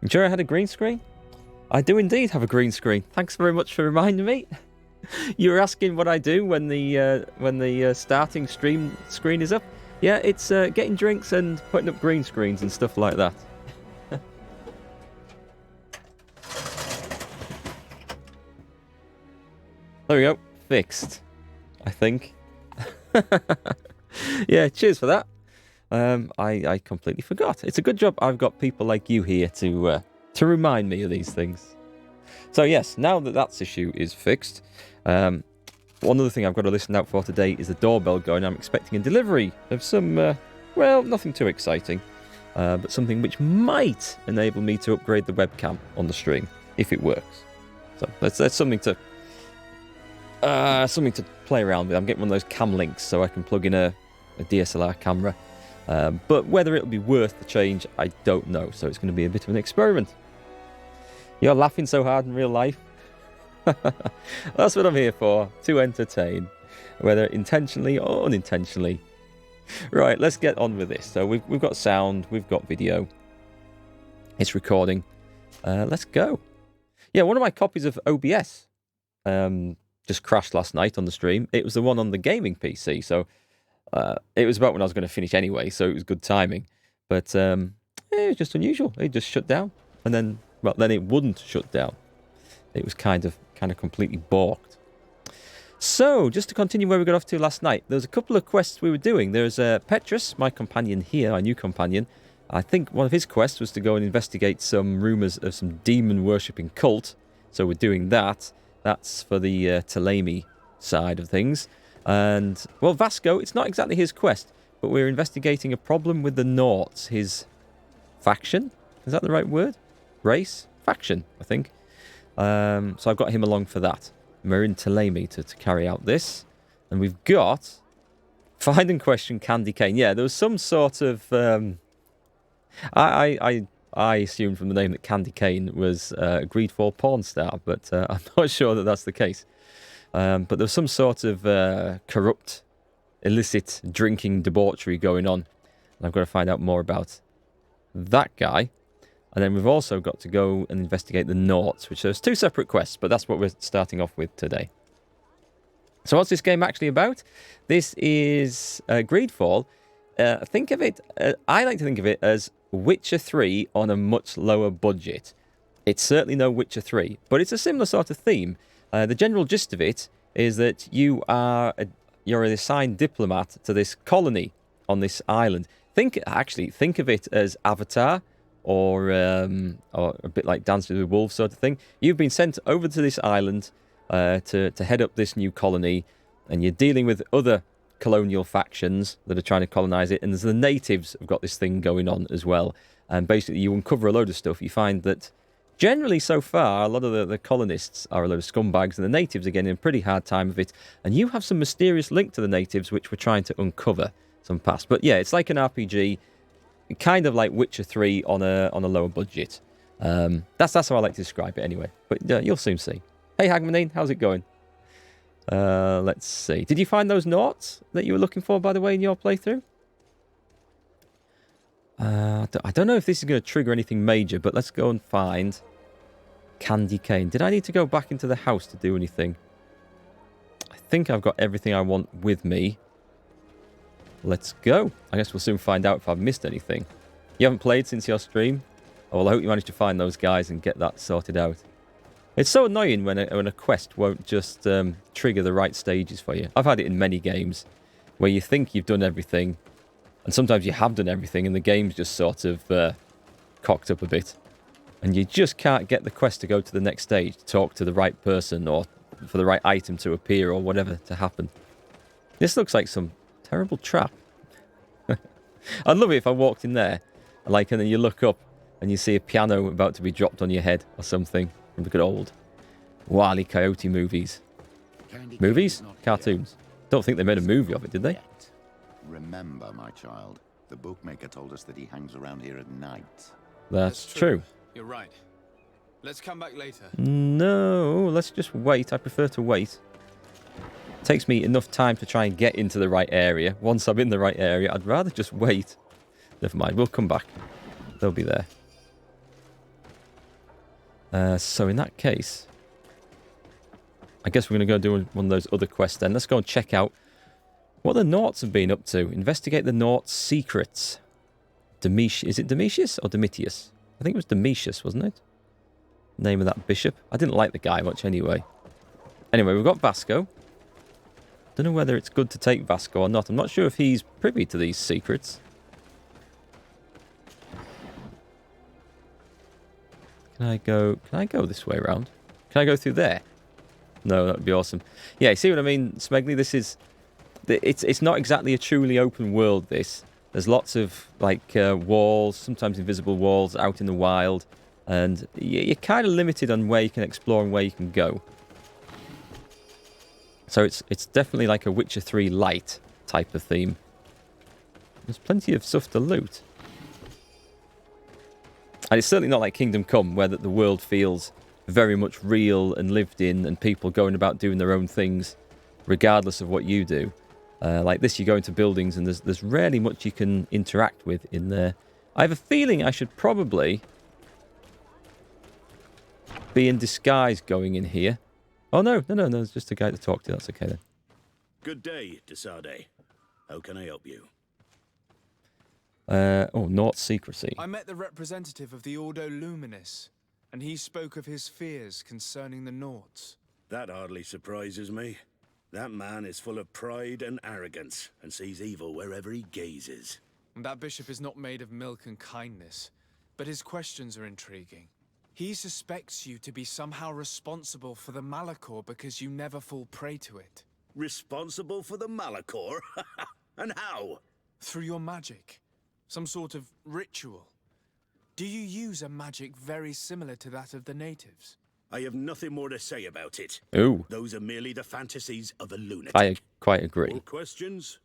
You sure I had a green screen? I do indeed have a green screen. Thanks very much for reminding me. You were asking what I do when the starting stream screen is up. Yeah, it's getting drinks and putting up green screens and stuff like that. There we go. Fixed, I think. Yeah, cheers for that. I completely forgot. It's a good job I've got people like you here to remind me of these things. So yes, now that issue is fixed, one other thing I've got to listen out for today is the doorbell going. I'm expecting a delivery of some, well, nothing too exciting, but something which might enable me to upgrade the webcam on the stream if it works. So that's something to play around with. I'm getting one of those cam links so I can plug in a DSLR camera. But whether it'll be worth the change, I don't know. So it's going to be a bit of an experiment. You're laughing so hard in real life. That's what I'm here for, to entertain, whether intentionally or unintentionally. Right, let's get on with this. So we've got sound, we've got video. It's recording. Let's go. Yeah, one of my copies of OBS just crashed last night on the stream. It was the one on the gaming PC, so it was about when I was going to finish anyway, so it was good timing. But it was just unusual. It just shut down, and then it wouldn't shut down. It was kind of completely balked. So, just to continue where we got off to last night, there was a couple of quests we were doing. There's Petrus, my companion here, my new companion. I think one of his quests was to go and investigate some rumours of some demon-worshipping cult. So we're doing that. That's for the Talemi side of things. And, well, Vasco, it's not exactly his quest, but we're investigating a problem with the Naughts, his faction. Is that the right word? Race? Faction, I think. So I've got him along for that. We're in Talemi to carry out this. And we've got Find and Question Candy Cane. Yeah, there was some sort of... I assumed from the name that Candy Cane was a Greedfall porn star, but I'm not sure that that's the case. But there was some sort of corrupt, illicit drinking debauchery going on. And I've got to find out more about that guy. And then we've also got to go and investigate the Naughts, which there's two separate quests, but that's what we're starting off with today. So what's this game actually about? This is Greedfall. Think of it, I like to think of it as Witcher 3 on a much lower budget. It's certainly no Witcher 3, but it's a similar sort of theme. The general gist of it is that you're an assigned diplomat to this colony on this island. Think of it as Avatar, or a bit like Dance with Wolves sort of thing. You've been sent over to this island to head up this new colony, and you're dealing with other colonial factions that are trying to colonize it, and the natives have got this thing going on as well. And basically you uncover a load of stuff. You find that generally so far a lot of the colonists are a load of scumbags, and the natives are getting a pretty hard time of it, and you have some mysterious link to the natives which we're trying to uncover some past. But yeah, it's like an RPG, kind of like Witcher 3 on a lower budget. That's how I like to describe it anyway, but you'll soon see. Hey Hagmanine, how's it going? Let's see. Did you find those Naughts that you were looking for, by the way, in your playthrough? I don't know if this is going to trigger anything major, but let's go and find Candy Cane. Did I need to go back into the house to do anything? I think I've got everything I want with me. Let's go. I guess we'll soon find out if I've missed anything. You haven't played since your stream? Oh, well, I hope you managed to find those guys and get that sorted out. It's so annoying when a quest won't just trigger the right stages for you. I've had it in many games where you think you've done everything, and sometimes you have done everything, and the game's just sort of cocked up a bit. And you just can't get the quest to go to the next stage, to talk to the right person, or for the right item to appear, or whatever to happen. This looks like some terrible trap. I'd love it if I walked in there, and then you look up, and you see a piano about to be dropped on your head, or something. From the good old Wile E. Coyote movies. Movies? Cartoons. Don't think they made a movie of it, did they? Remember, my child, the bookmaker told us that he hangs around here at night. That's true. You're right. Let's come back later. No, let's just wait. I prefer to wait. It takes me enough time to try and get into the right area. Once I'm in the right area, I'd rather just wait. Never mind, we'll come back. They'll be there. So in that case, I guess we're going to go do one of those other quests then. Let's go and check out what the Naughts have been up to. Investigate the Naughts' secrets. Is it Domitius or Domitius? I think it was Domitius, wasn't it? Name of that bishop. I didn't like the guy much anyway. Anyway, we've got Vasco. Don't know whether it's good to take Vasco or not. I'm not sure if he's privy to these secrets. Can I go this way around? Can I go through there? No, that would be awesome. Yeah, you see what I mean, Smegley? This is... It's not exactly a truly open world, this. There's lots of, like, walls, sometimes invisible walls out in the wild. And you're kind of limited on where you can explore and where you can go. So it's definitely like a Witcher 3 light type of theme. There's plenty of stuff to loot. And it's certainly not like Kingdom Come, where the world feels very much real and lived in, and people going about doing their own things, regardless of what you do. Like this, you go into buildings, and there's rarely much you can interact with in there. I have a feeling I should probably be in disguise going in here. Oh, no, it's just a guy to talk to. That's okay, then. Good day, Desade. How can I help you? Naught secrecy. I met the representative of the Ordo Luminis, and he spoke of his fears concerning the Naughts. That hardly surprises me. That man is full of pride and arrogance, and sees evil wherever he gazes. And that bishop is not made of milk and kindness, but his questions are intriguing. He suspects you to be somehow responsible for the Malachor because you never fall prey to it. Responsible for the Malachor? And how? Through your magic. Some sort of ritual. Do you use a magic very similar to that of the natives? I have nothing more to say about it. Ooh. Those are merely the fantasies of a lunatic. I quite agree. More questions?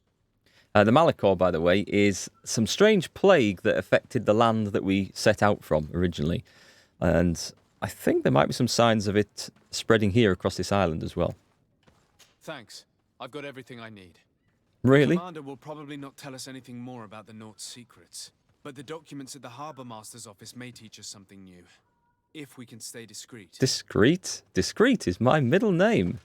The Malachor, by the way, is some strange plague that affected the land that we set out from originally. And I think there might be some signs of it spreading here across this island as well. Thanks. I've got everything I need. Really? The commander will probably not tell us anything more about the Naughts' secrets, but the documents at the Harbour Master's office may teach us something new, if we can stay discreet. Discreet? Discreet is my middle name.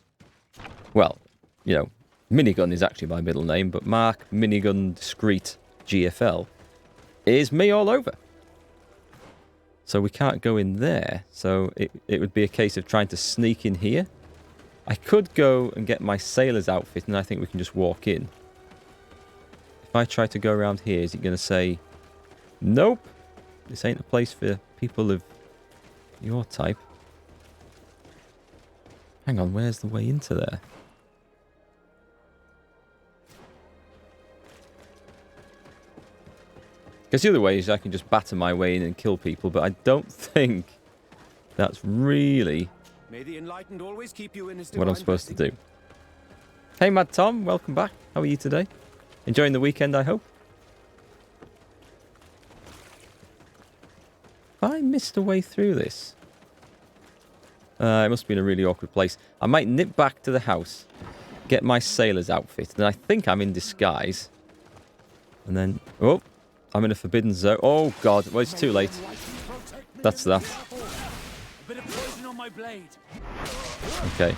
Well, you know, Minigun is actually my middle name, but Mark Minigun Discreet GFL is me all over. So we can't go in there, so it would be a case of trying to sneak in here. I could go and get my sailor's outfit, and I think we can just walk in. If I try to go around here, is it going to say, nope, this ain't a place for people of your type? Hang on, where's the way into there? Because the other way is I can just batter my way in and kill people, but I don't think that's really May the enlightened always keep you in his what I'm supposed to do. Hey, Mad Tom, welcome back. How are you today? Enjoying the weekend, I hope? Have I missed a way through this? It must have been a really awkward place. I might nip back to the house, get my sailor's outfit, and I think I'm in disguise. And then, oh, I'm in a forbidden zone. Oh, God. Well, it's too late. That's that. A bit of poison on my blade. Okay.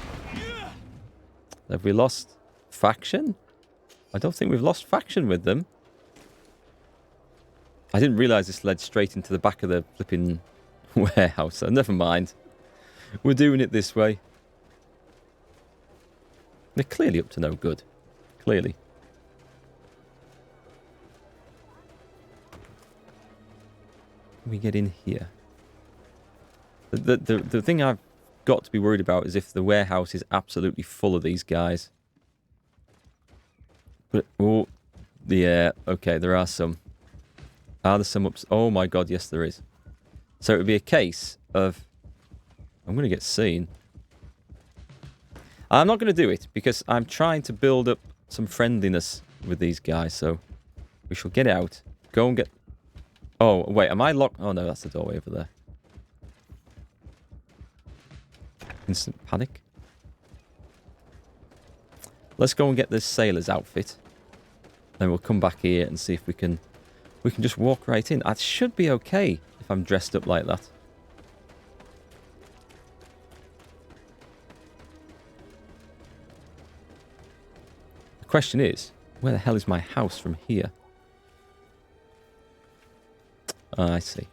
Have we lost faction? I don't think we've lost faction with them. I didn't realise this led straight into the back of the flipping warehouse. So never mind. We're doing it this way. They're clearly up to no good. Clearly. Can we get in here? The thing I've got to be worried about is if the warehouse is absolutely full of these guys. But, oh, yeah, okay, there are some. Are there some ups? Oh my God, yes there is. So it would be a case of... I'm going to get seen. I'm not going to do it because I'm trying to build up some friendliness with these guys. So we shall get out. Go and get... Oh, wait, am I locked? Oh no, that's the doorway over there. Instant panic. Let's go and get this sailor's outfit. Then we'll come back here and see if we can just walk right in. I should be okay if I'm dressed up like that. The question is, where the hell is my house from here? Ah, I see.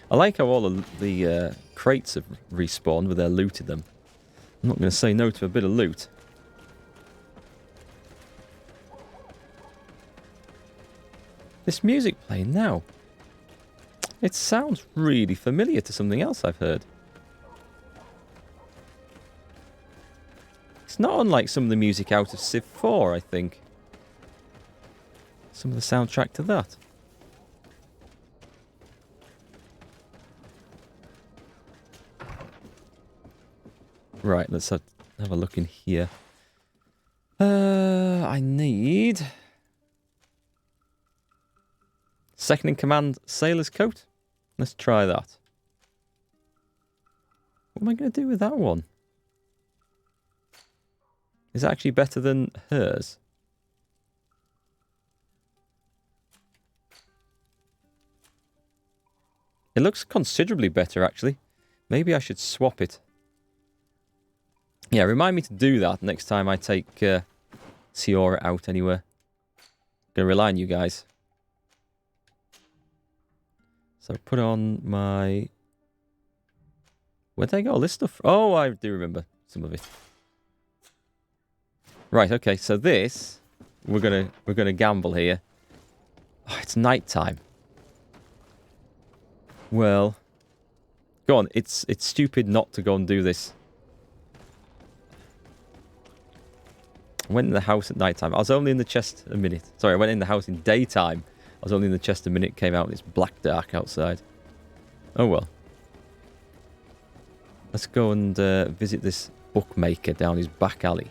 I like how all of the crates have respawned with their loot in them. I'm not going to say no to a bit of loot. This music playing now. It sounds really familiar to something else I've heard. It's not unlike some of the music out of Civ 4, I think. Some of the soundtrack to that. Right, let's have a look in here. I need... Second in command sailor's coat. Let's try that. What am I going to do with that one? Is it actually better than hers? It looks considerably better, actually. Maybe I should swap it. Yeah, remind me to do that next time I take Ciora out anywhere. Gonna rely on you guys. So put on my... Where'd I get all this stuff? Oh, I do remember some of it. Right, okay, so this... We're gonna gamble here. Oh, it's night time. Well... Go on, it's stupid not to go and do this. I went in the house at night time. I was only in the chest a minute. Sorry, I went in the house in daytime. I was only in the chest a minute, came out and it's black dark outside. Oh well. Let's go and visit this bookmaker down his back alley.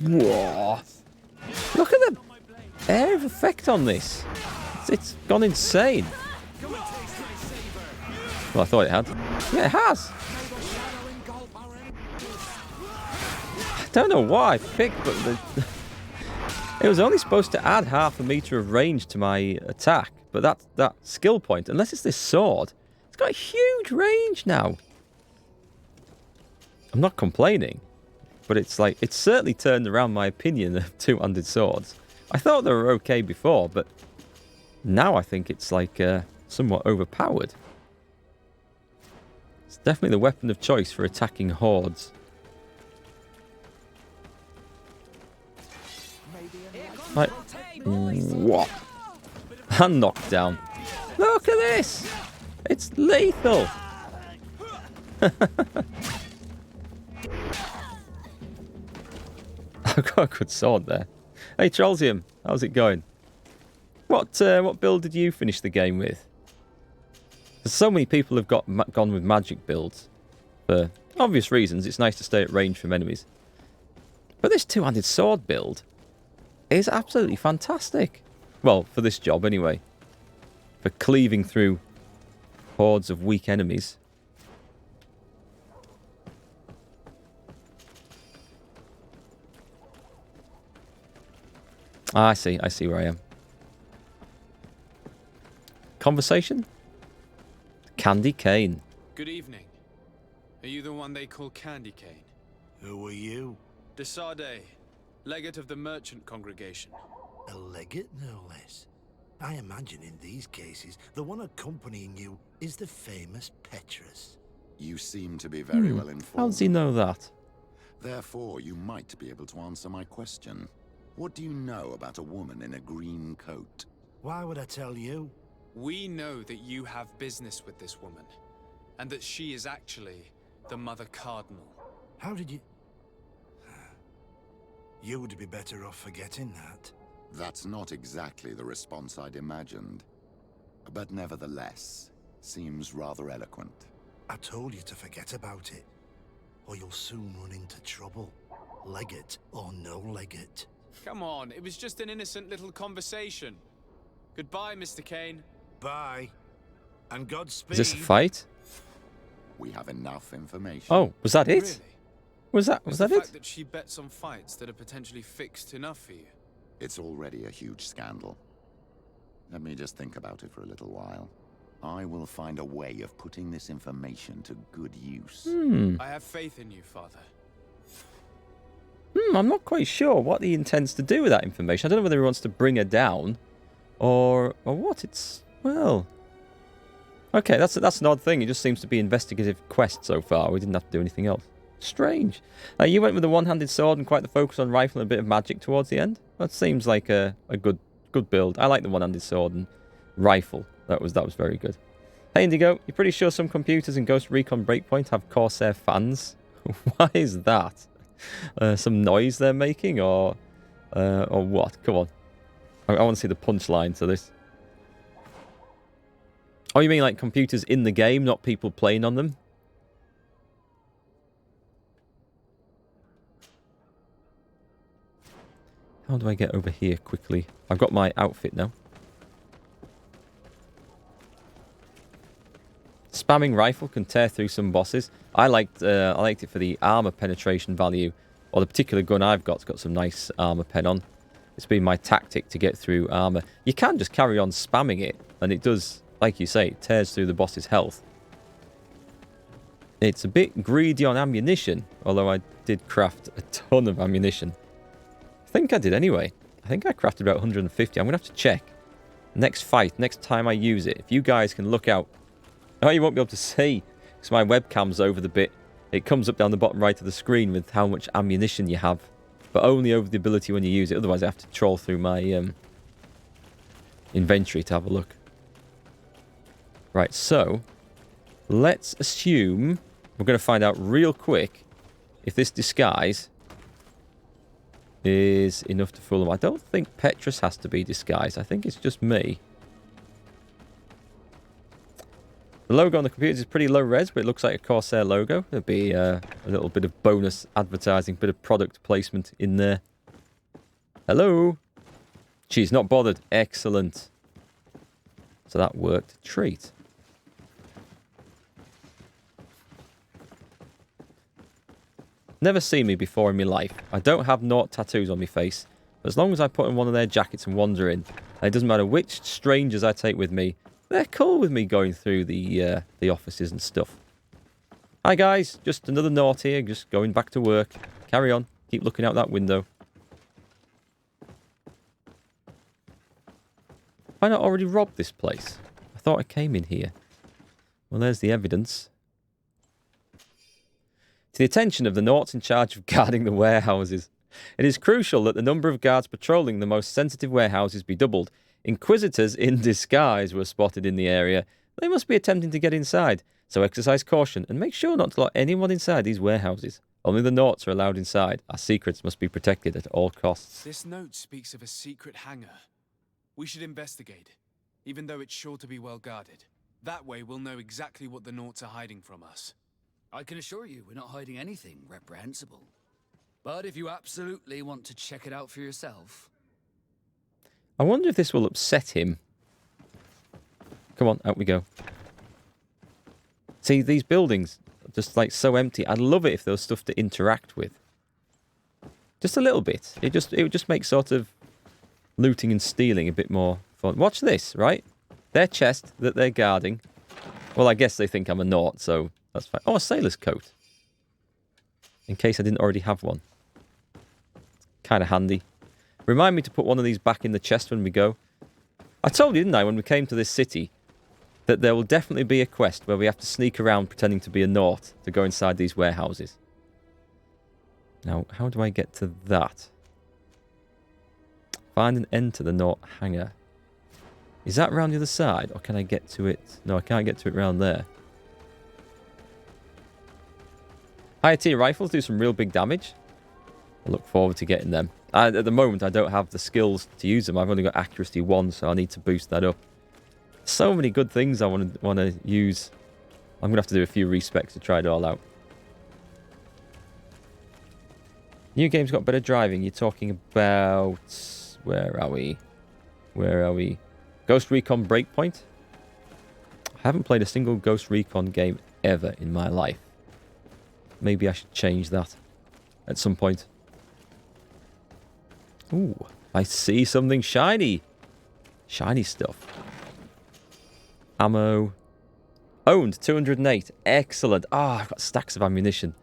Whoa! Look at the air of effect on this. It's gone insane. Well, I thought it had. Yeah, it has. I don't know why I picked, but it was only supposed to add 0.5 meter of range to my attack. But that skill point, unless it's this sword, it's got a huge range now. I'm not complaining, but it's like it's certainly turned around my opinion of two-handed swords. I thought they were okay before, but now I think it's like somewhat overpowered. It's definitely the weapon of choice for attacking hordes. Like, what? And knocked down. Look at this! It's lethal! I've got a good sword there. Hey, Trollsium, how's it going? What build did you finish the game with? So many people have gone with magic builds. For obvious reasons, it's nice to stay at range from enemies. But this two-handed sword build is absolutely fantastic. Well, for this job anyway. For cleaving through hordes of weak enemies. Ah, I see where I am. Conversation? Candy Cane. Good evening. Are you the one they call Candy Cane? Who are you? Desade, legate of the merchant congregation. A legate, no less. I imagine in these cases, the one accompanying you is the famous Petrus. You seem to be very well informed. How does he know that? Therefore, you might be able to answer my question. What do you know about a woman in a green coat? Why would I tell you? We know that you have business with this woman, and that she is actually the Mother Cardinal. How did you... You would be better off forgetting that. That's not exactly the response I'd imagined. But nevertheless, seems rather eloquent. I told you to forget about it, or you'll soon run into trouble. Legate or no legate. Come on, it was just an innocent little conversation. Goodbye, Mr. Kane. Bye. And Godspeed. Is this a fight? We have enough information. Oh, was that it? Really? Was that the it? fact that she bets on fights that are potentially fixed enough for you? It's already a huge scandal. Let me just think about it for a little while. I will find a way of putting this information to good use. I have faith in you, Father. I'm not quite sure what he intends to do with that information. I don't know whether he wants to bring her down or what. It's, well... Okay, that's an odd thing. It just seems to be investigative quest so far. We didn't have to do anything else. Strange. You went with a one-handed sword and quite the focus on rifle and a bit of magic towards the end. That seems like a good build. I like the one-handed sword and rifle. That was very good. Hey Indigo, you're pretty sure some computers in Ghost Recon Breakpoint have Corsair fans? Why is that? Some noise they're making or what? Come on. I want to see the punchline to this. Oh, you mean like computers in the game, not people playing on them? How do I get over here quickly? I've got my outfit now. Spamming rifle can tear through some bosses. I liked it for the armor penetration value. Or the particular gun I've got's got some nice armor pen on. It's been my tactic to get through armor. You can just carry on spamming it, and it does, like you say, it tears through the boss's health. It's a bit greedy on ammunition, although I did craft a ton of ammunition. I think I did anyway. I think I crafted about 150. I'm going to have to check. Next fight, next time I use it, if you guys can look out. Oh, you won't be able to see, because my webcam's over the bit. It comes up down the bottom right of the screen with how much ammunition you have, but only over the ability when you use it. Otherwise, I have to troll through my inventory to have a look. Right, so let's assume we're going to find out real quick if this disguise is enough to fool them. I don't think Petrus has to be disguised. I think it's just me. The logo on the computer is pretty low res, but it looks like a Corsair logo. There'll be a little bit of bonus advertising, bit of product placement in there. Hello? She's not bothered. Excellent. So that worked. Treat. Never seen me before in my life. I don't have naught tattoos on my face. But as long as I put in one of their jackets and wander in, and it doesn't matter which strangers I take with me, they're cool with me going through the offices and stuff. Hi guys, just another naught here, just going back to work. Carry on, keep looking out that window. Why not already robbed this place? I thought I came in here. Well, there's the evidence. To the attention of the naughts in charge of guarding the warehouses. It is crucial that the number of guards patrolling the most sensitive warehouses be doubled. Inquisitors in disguise were spotted in the area. They must be attempting to get inside, so exercise caution and make sure not to let anyone inside these warehouses. Only the naughts are allowed inside. Our secrets must be protected at all costs. This note speaks of a secret hangar. We should investigate, even though it's sure to be well guarded. That way we'll know exactly what the naughts are hiding from us. I can assure you we're not hiding anything reprehensible. But if you absolutely want to check it out for yourself... I wonder if this will upset him. Come on, out we go. See, these buildings are just like so empty. I'd love it if there was stuff to interact with. Just a little bit. It would just make sort of looting and stealing a bit more fun. Watch this, right? Their chest that they're guarding. Well, I guess they think I'm a naught, so that's fine. Oh, a sailor's coat. In case I didn't already have one. Kind of handy. Remind me to put one of these back in the chest when we go. I told you, didn't I, when we came to this city, that there will definitely be a quest where we have to sneak around pretending to be a naught to go inside these warehouses. Now, how do I get to that? Find and enter the naught hangar. Is that round the other side, or can I get to it? No, I can't get to it round there. Higher tier rifles do some real big damage. I look forward to getting them. At the moment, I don't have the skills to use them. I've only got accuracy 1, so I need to boost that up. So many good things I want to use. I'm going to have to do a few respecs to try it all out. New game's got better driving. You're talking about... Where are we? Where are we? Ghost Recon Breakpoint? I haven't played a single Ghost Recon game ever in my life. Maybe I should change that at some point. Ooh, I see something shiny. Shiny stuff. ammo. Owned, 208. Excellent. Ah, I've got stacks of ammunition.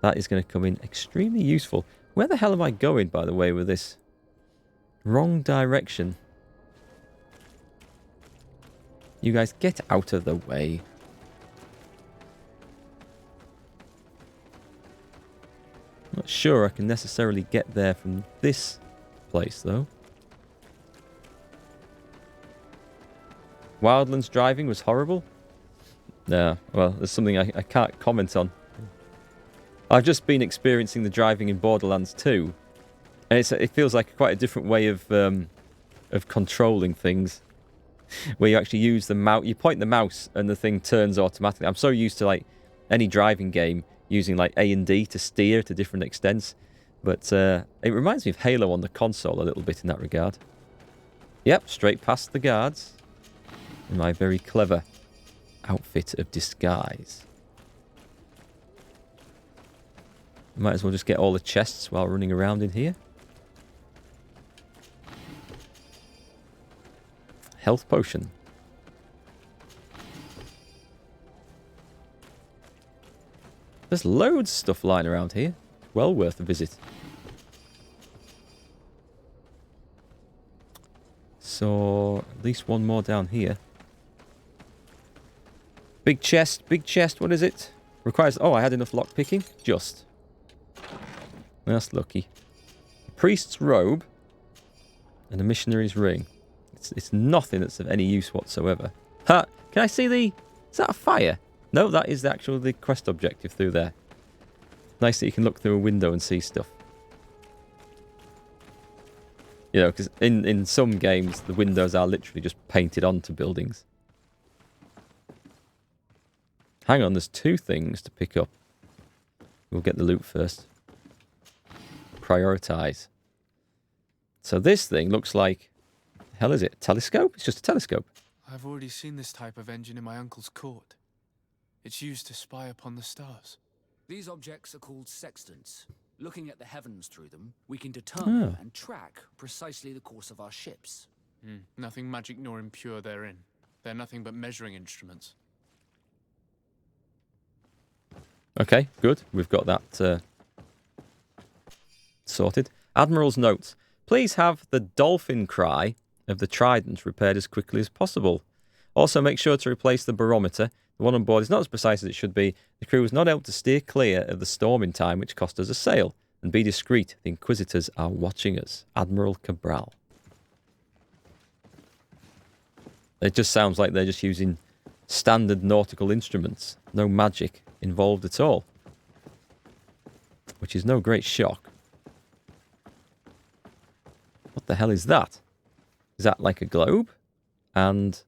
That is going to come in extremely useful. Where the hell am I going, by the way, with this? Wrong direction. You guys get out of the way. Not sure I can necessarily get there from this place, though. Wildlands driving was horrible. No, well, there's something I can't comment on. I've just been experiencing the driving in Borderlands 2, and it feels like quite a different way of controlling things, where you actually use the mouse. You point the mouse, and the thing turns automatically. I'm so used to like any driving game using like A and D to steer to different extents, but it reminds me of Halo on the console a little bit in that regard. Yep, straight past the guards in my very clever outfit of disguise. Might as well just get all the chests while running around in here. Health potion. There's loads of stuff lying around here. Well worth a visit. So, at least one more down here. Big chest, what is it? Requires... Oh, I had enough lockpicking? Just. That's lucky. A priest's robe and a missionary's ring. It's nothing that's of any use whatsoever. Ha! Can I see the... Is that a fire? No, that is the quest objective through there. Nice that you can look through a window and see stuff. You know, because in some games, the windows are literally just painted onto buildings. Hang on, there's two things to pick up. We'll get the loot first. Prioritize. So this thing looks like... The hell is it? A telescope? It's just a telescope. I've already seen this type of engine in my uncle's court. It's used to spy upon the stars. These objects are called sextants. Looking at the heavens through them, we can determine and track precisely the course of our ships. Nothing magic nor impure therein. They're nothing but measuring instruments. Okay, good. We've got that sorted. Admiral's notes. Please have the dolphin cry of the Trident repaired as quickly as possible. Also, make sure to replace the barometer. The one on board is not as precise as it should be. The crew was not able to steer clear of the storm in time, which cost us a sail. And be discreet. The Inquisitors are watching us. Admiral Cabral. It just sounds like they're just using standard nautical instruments. No magic involved at all. Which is no great shock. What the hell is that? Is that like a globe? And...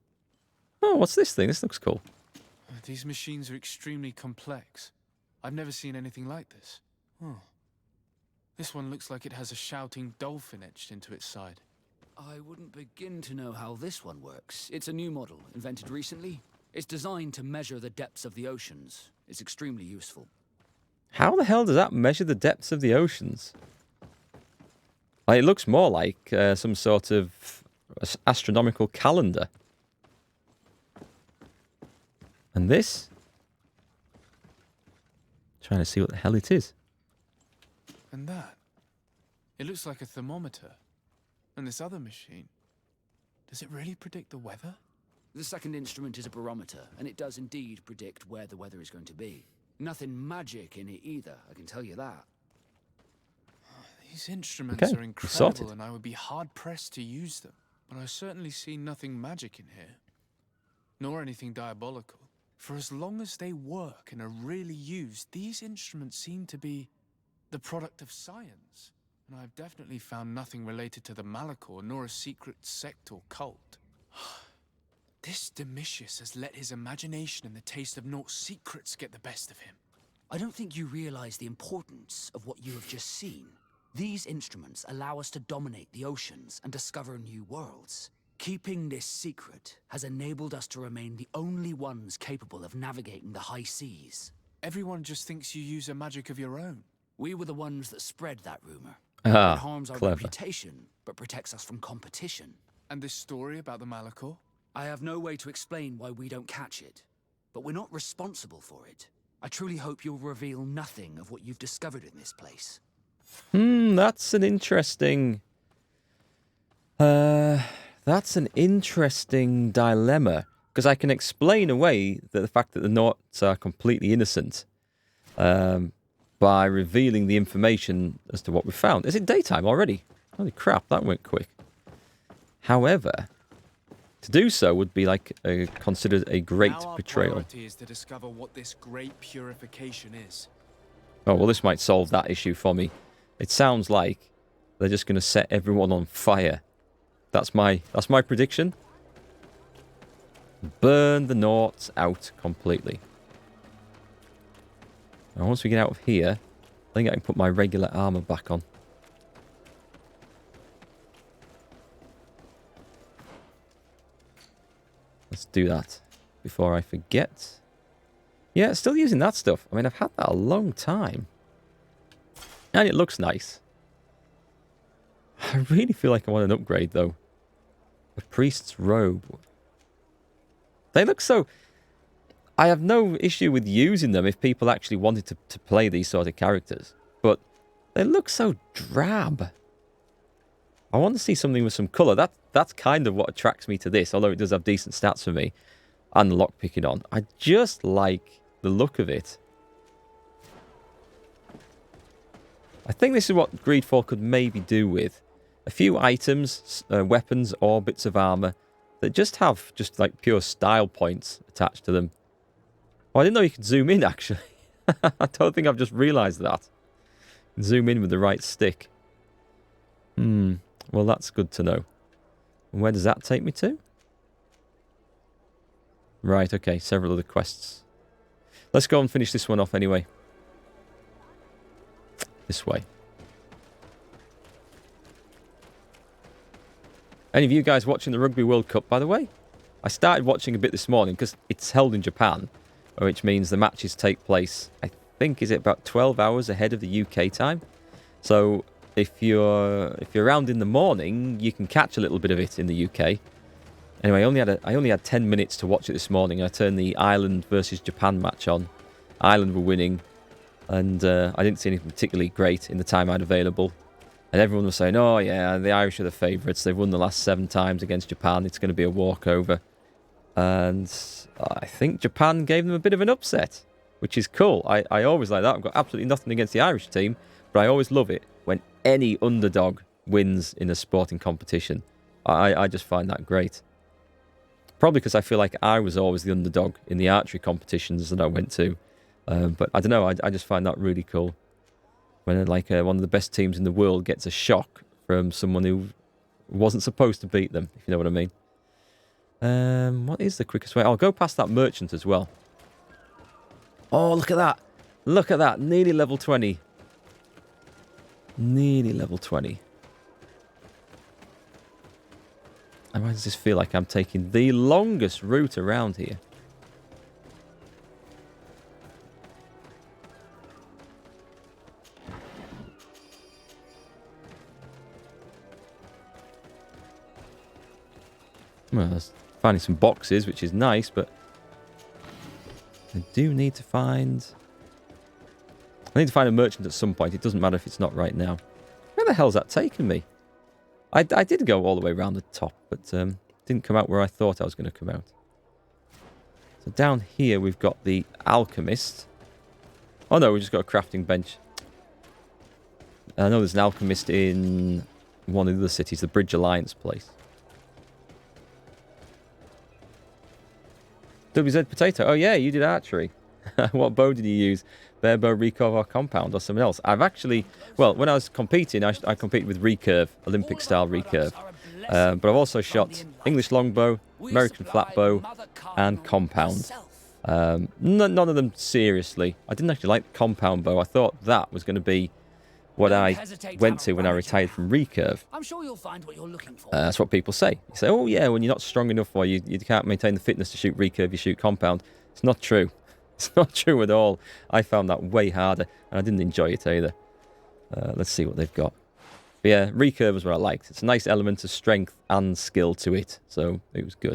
Oh, what's this thing? This looks cool. These machines are extremely complex. I've never seen anything like this. This one looks like it has a shouting dolphin etched into its side. I wouldn't begin to know how this one works. It's a new model, invented recently. It's designed to measure the depths of the oceans. It's extremely useful. How the hell does that measure the depths of the oceans? It looks more like some sort of astronomical calendar. And this? Trying to see what the hell it is. And that? It looks like a thermometer. And this other machine, does it really predict the weather? The second instrument is a barometer, and it does indeed predict where the weather is going to be. Nothing magic in it either, I can tell you that. These instruments Okay, are sorted. incredible, and I would be hard-pressed to use them. But I certainly see nothing magic in here. Nor anything diabolical. For as long as they work and are really used, these instruments seem to be the product of science. And I've definitely found nothing related to the Malachor, nor a secret sect or cult. This Domitius has let his imagination and the taste of Naught's secrets get the best of him. I don't think you realize the importance of what you have just seen. These instruments allow us to dominate the oceans and discover new worlds. Keeping this secret has enabled us to remain the only ones capable of navigating the high seas. Everyone just thinks you use a magic of your own. We were the ones that spread that rumor. Ah, It harms our clever. reputation, but protects us from competition. And this story about the Malachor? I have no way to explain why we don't catch it, but we're not responsible for it. I truly hope you'll reveal nothing of what you've discovered in this place. That's an interesting... that's an interesting dilemma. Because I can explain away the fact that the Naughts are completely innocent by revealing the information as to what we found. Is it daytime already? Holy crap, that went quick. However, to do so would be like considered a great Now betrayal. Our priority is to discover what this great purification is. Oh, well, this might solve that issue for me. It sounds like they're just going to set everyone on fire. That's my prediction. Burn the Naughts out completely. Now, once we get out of here, I think I can put my regular armor back on. Let's do that before I forget. Yeah, still using that stuff. I mean, I've had that a long time. And it looks nice. I really feel like I want an upgrade, though. A priest's robe. They look so... I have no issue with using them if people actually wanted to play these sort of characters. But they look so drab. I want to see something with some colour. That's kind of what attracts me to this, although it does have decent stats for me. And the lockpicking on. I just like the look of it. I think this is what Greedfall could maybe do with a few items, weapons or bits of armour that just have like pure style points attached to them. Oh, I didn't know you could zoom in, actually. I don't think I've just realised that. Zoom in with the right stick. Well, that's good to know. And where does that take me to? Right, okay, several other quests. Let's go and finish this one off anyway. This way. Any of you guys watching the Rugby World Cup, by the way? I started watching a bit this morning because it's held in Japan, which means the matches take place, I think, is it about 12 hours ahead of the UK time? So if you're around in the morning, you can catch a little bit of it in the UK. Anyway, I only had 10 minutes to watch it this morning. I turned the Ireland versus Japan match on. Ireland were winning, and I didn't see anything particularly great in the time I had available. And everyone was saying, oh yeah, the Irish are the favourites. They've won the last 7 times against Japan. It's going to be a walkover. And I think Japan gave them a bit of an upset, which is cool. I always like that. I've got absolutely nothing against the Irish team, but I always love it when any underdog wins in a sporting competition. I just find that great. Probably because I feel like I was always the underdog in the archery competitions that I went to. But I don't know, I just find that really cool. When one of the best teams in the world gets a shock from someone who wasn't supposed to beat them, if you know what I mean. What is the quickest way? I'll go past that merchant as well. Oh, look at that. Look at that. Nearly level 20. Nearly level 20. And why does this feel like I'm taking the longest route around here? Well, there's finding some boxes, which is nice, but I do need to find... I need to find a merchant at some point. It doesn't matter if it's not right now. Where the hell's that taking me? I did go all the way around the top, but didn't come out where I thought I was going to come out. So down here we've got the alchemist. Oh no, we just got a crafting bench. I know there's an alchemist in one of the other cities, the Bridge Alliance place. WZ Potato. Oh yeah, you did archery. What bow did you use? Bare bow, recurve, or compound, or something else? I've actually... Well, when I was competing, I competed with recurve, Olympic-style recurve. But I've also shot English longbow, American flatbow, and compound. None of them seriously. I didn't actually like the compound bow. I thought that was going to be what I went to when I retired from recurve. I'm sure you'll find what you're looking for. That's what people say. You say, oh yeah, when you're not strong enough or you can't maintain the fitness to shoot recurve, you shoot compound. It's not true. It's not true at all. I found that way harder, and I didn't enjoy it either. Let's see what they've got. But yeah, recurve was what I liked. It's a nice element of strength and skill to it, so it was good.